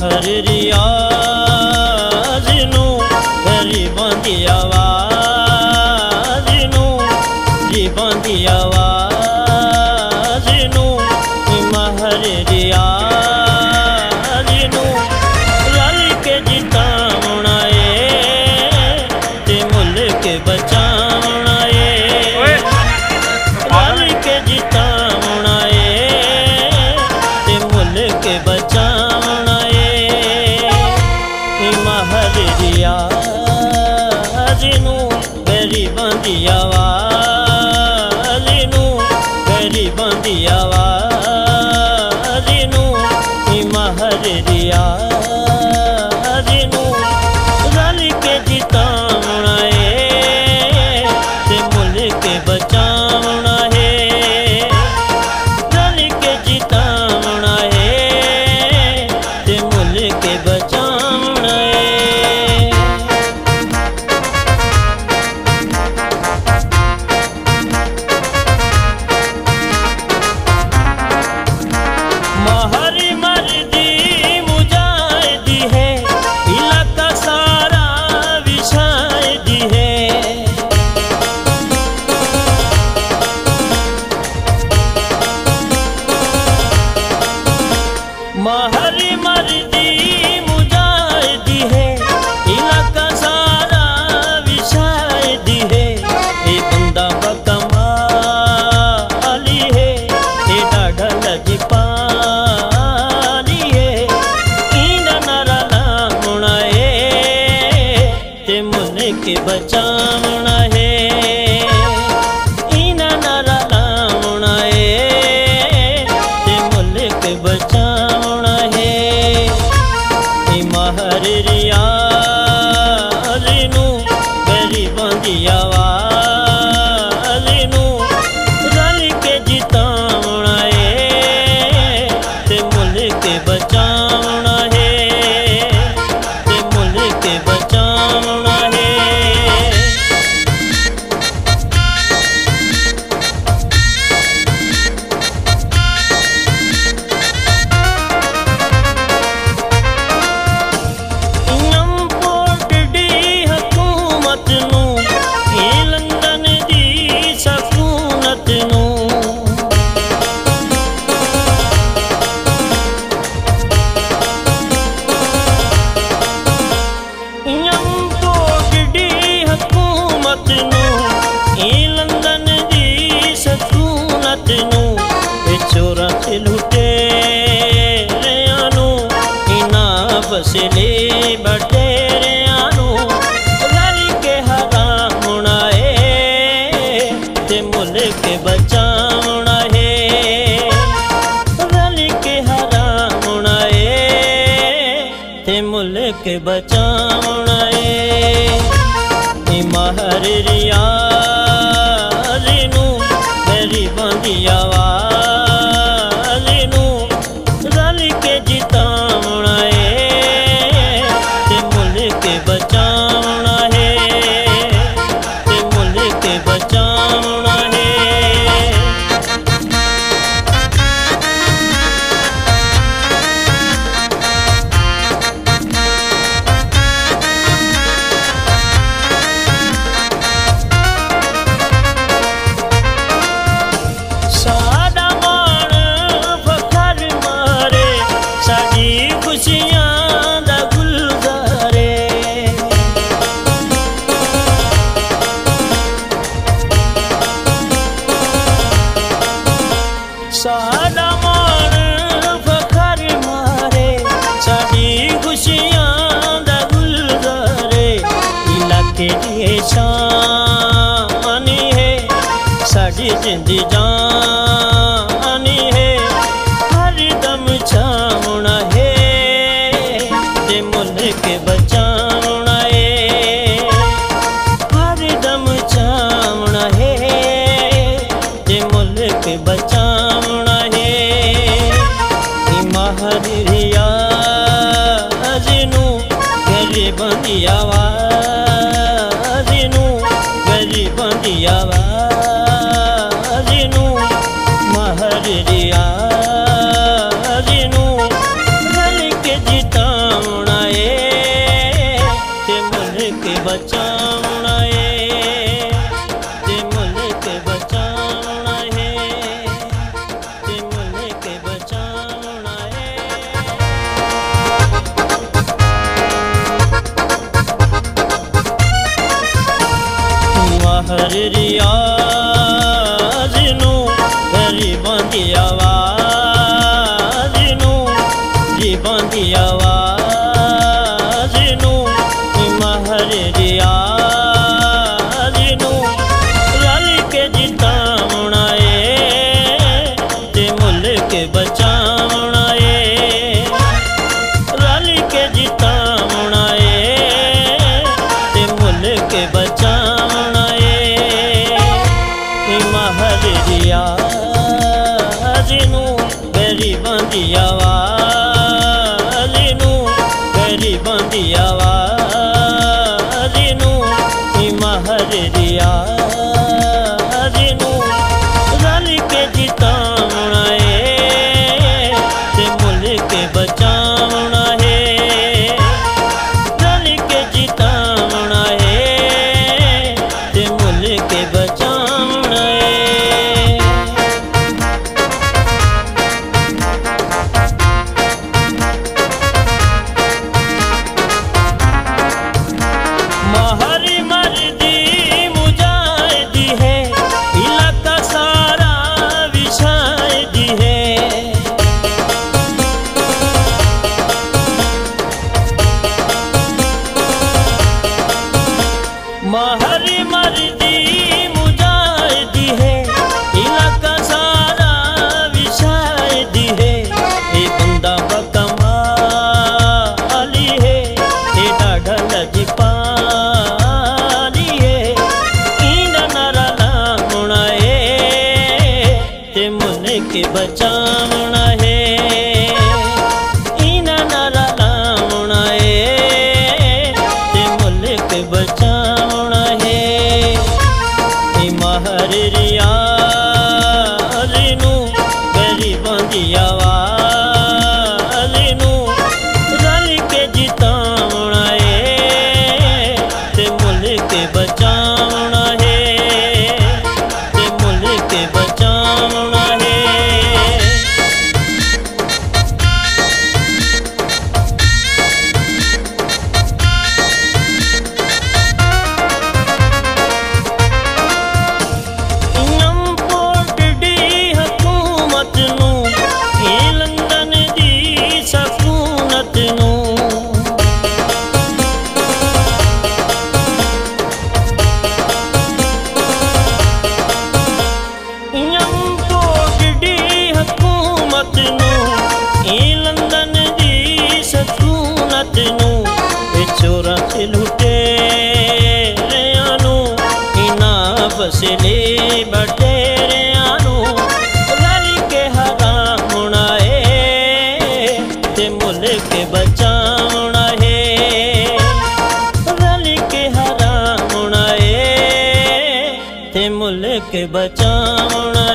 महर रियाज नू गरीबां दी आवाज नू गरीबां दी आवाज नू महर रियाज नू रल के जितावना ते मुल्क बचावना रल के जितावना ते मुल्क बचावना महर रियाज नू गरीबां दी आवाज नू गरीबां दी आवाज नू महर रियाज नू रल के जितावना ते मुल्क बचावना रल के जितावना ते मुल्क बचावना महरी मर्दी मुजाहिदी है इलाका सारा विशाहिदी है महरी मर्दी मुजाहिदी है इलाका सारा विशाहिदी है ये बंदा बकमाली है ये डाढ़ा लजपाली है इंदा नारा लावना ते मुल्क बचावना है इंदा नारा लावना ते मुल्क बचावना है महर रियाज नू गरीबां दी आवाज नू रल के जितावना ते मुल्क बचावना ते मुल्क बचावना इंपोर्ट दी हुकूमत नू ये लंदन दी सकूनत नू इंपोर्ट दी हुकूमत नू ये लंदन दी सकूनत नू चोरा ते लुटेरियां नू इन्हां बसले बटेरियां नू रल के हरामना ते मुल्क बचावना रल के हरामना ते मुल्क बचावना महर रियाज नू गरीबां दी आवाज नू रल के जितावना ते मुल्क बचावना ते मुल्क बचावना सादा मान फखर मारे साडी खुशियां दा गुलजारे सादा मान फखर मारे साडी खुशियां दा गुलजारे इलाके दी शान है साडी जिंदी जानी है हर दम छावना ते मुल्क बचावना हर दम छावना ते मुल्क बचावना महर रियाज नू गरीबां दी आवाज नू गरीबां दी आवाज नू महर रियाज नू रल के जिता महर रियाज नू गरीबां दी आवाज नू गरीबां दी आवाज नू महर रियाज नू रल के जितावना ते मुल्क बचावना रल के जितावना ते मुल्क बचावना महर रियाज नू गरीबां दी आवाज नू गरीबां दी आवाज नू महर रियाज नू रल के जितावना ते मुल्क बचावना रल के जितावना ते मुल्क बचावना महरी मर्दी मुजाहिदी है इलाका सारा विशाहिदी है महरी मर्दी मुजाहिदी है इलाका सारा विशाहिदी है ये बंदा बकमाली है ये डाढ़ा लजपाली है इना नारा लावना ते मुल्क बचावना है इना नारा लावना ते मुल्क बचावना है महर रियाज नू गरीबां दी आवाज नू रल के जितावना ते मुल्क बचावना ते मुल्क बचावना इंपोर्ट दी हुकूमत नू ये लंदन दी सकूनत नू इंपोर्ट दी हुकूमत नू ये लंदन दी सकूनत नू चोरा ते लुटेरियां नू इना बसले बटेरियां नू रल के हरामना ते मुल्क बचावना रल के हरामना ते मुल्क बचावना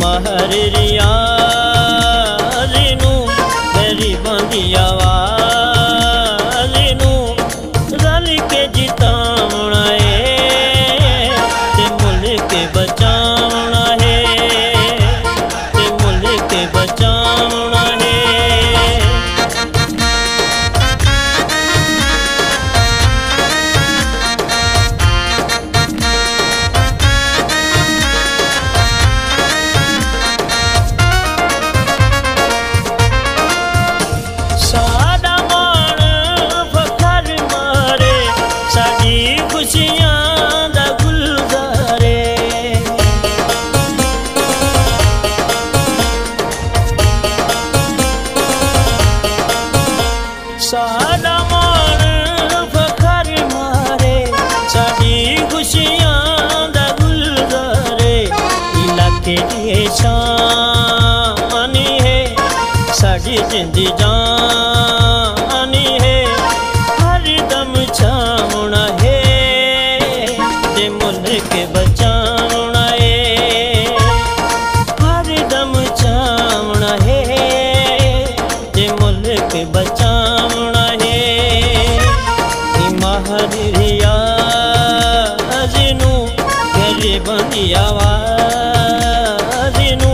महर रियाज नू गरीबां दी आवाज नू रल के जितावना ते मुल्क बचावना ते मुल्क बचावना सादा मान फखर मारे साडी खुशियां दा गुलजारे सादा मान फखर मारे साडी खुशियां दा गुलजारे इलाके दी शान है साडी जिंदी जानी है हर दम छावना ते मुल्क बचावना हर दम छावना ते मुल्क बचावना महर रियाज नू गरीबां दी आवाज नू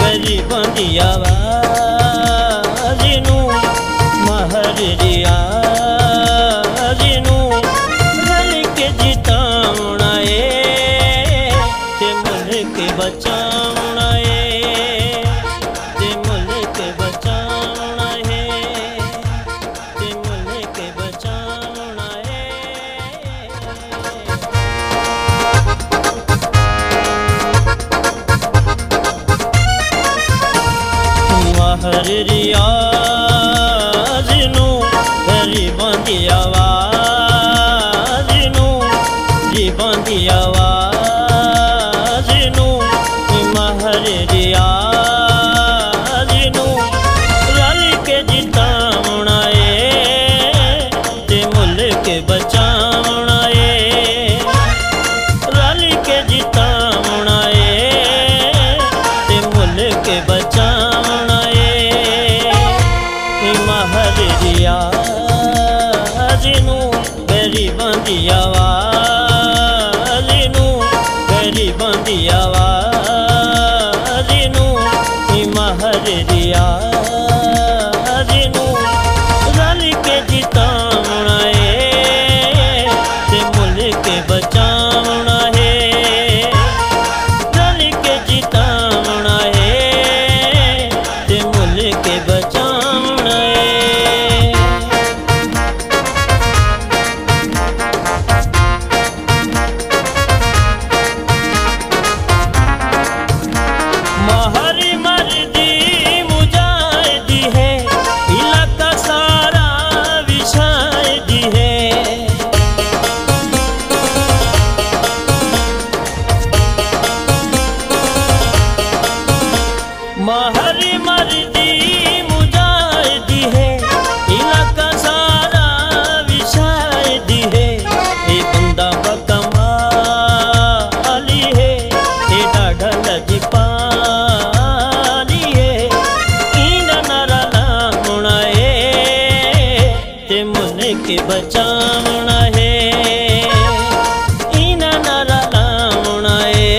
गरीबां दी आवाज नू महर रियाज नू रल के जिता बचावना है, ते मुल्क बचावना है, ते मुल्क बचावना है। हर रियाज नू गरीबां दी आवाज़ नू, गरीबां दी आवाज़ नू, महर रियाज नू रल के जितावना है, ते मुल्क बचावना है, रल के जितावना है, ते मुल्क बचावना है। महर रियाज नू गरीबां दी आवाज़ नू, गरीबां दी आवाज़ नू, महर रियाज नू रल के जितावना है, ते मुल्क बचावना है, रल के जितावना है, ते मुल्क बचावना है। महरी मर्दी मुजाहिदी है, इलाका सारा विशाहिदी है, महरी मर्दी मुजाहिदी है, इलाका सारा विशाहिदी है। ये बंदा बकमाली है, ये डाढ़ा लजपाली है, इना नारा लावना है, ते मुल्क बचावना है, इना नारा लावना है,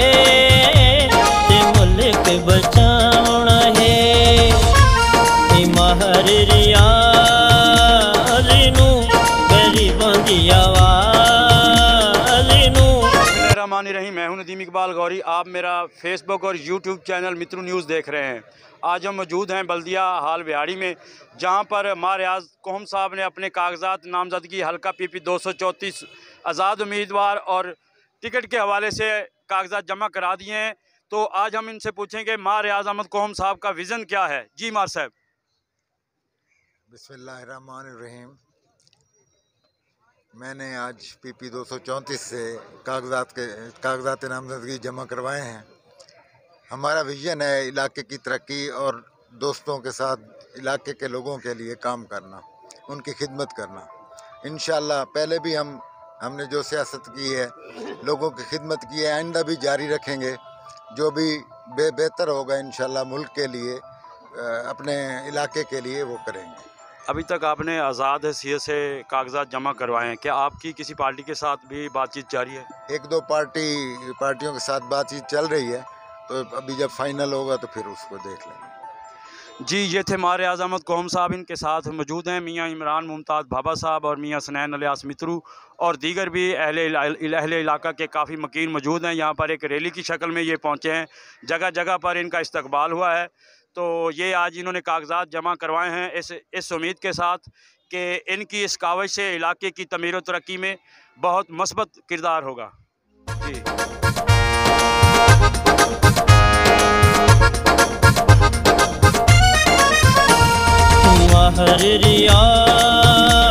ते मुल्क बचावना है। महर रियाज नू गरीबां दी आवाज़ नू। बिस्मिल्लाहिर्रहमानिर्रहीम। मैं हूं नदीम इकबाल गौरी। आप मेरा फेसबुक और यूट्यूब चैनल मित्रू न्यूज़ देख रहे हैं। आज हम मौजूद हैं बल्दिया हाल बिहाड़ी में, जहां पर मारियाज कोहम साहब ने अपने कागजात नामजदगी हल्का PP 234 आज़ाद उम्मीदवार और टिकट के हवाले से कागजात जमा करा दिए हैं। तो आज हम इनसे पूछेंगे मारियाज अहमद कोहम साहब का विज़न क्या है। जी मार साहब। बिस्मिल्लाहिर्रहमानिर्रहीम। मैंने आज PP 234 से कागजात नामजदगी जमा करवाए हैं। हमारा विजन है इलाके की तरक्की और दोस्तों के साथ इलाके के लोगों के लिए काम करना, उनकी खिदमत करना। इंशाअल्लाह पहले भी हमने जो सियासत की है, लोगों की खिदमत की है, आइंदा भी जारी रखेंगे। जो भी बेहतर होगा इंशाअल्लाह मुल्क के लिए, अपने इलाके के लिए वो करेंगे। अभी तक आपने आज़ाद हैसियत से कागजात जमा करवाए हैं, क्या आपकी किसी पार्टी के साथ भी बातचीत जारी है? एक दो पार्टियों के साथ बातचीत चल रही है, तो अभी जब फाइनल होगा तो फिर उसको देख लेंगे। जी, ये थे मारियाज अहमद कोहम साहब। इनके साथ मौजूद हैं मियाँ इमरान मुमताज़ भाभा साहब और मियाँ सनैन अलियास मित्रू और दीगर भी अहले इलाका के काफ़ी मकीन मौजूद हैं। यहाँ पर एक रैली की शक्ल में ये पहुँचे हैं, जगह जगह पर इनका इस्तकबाल हुआ है। तो ये आज इन्होंने कागजात जमा करवाए हैं इस उम्मीद के साथ कि इनकी इस काविश से इलाके की तमीर व तरक्की में बहुत मस्बत किरदार होगा। जी। महर रियाज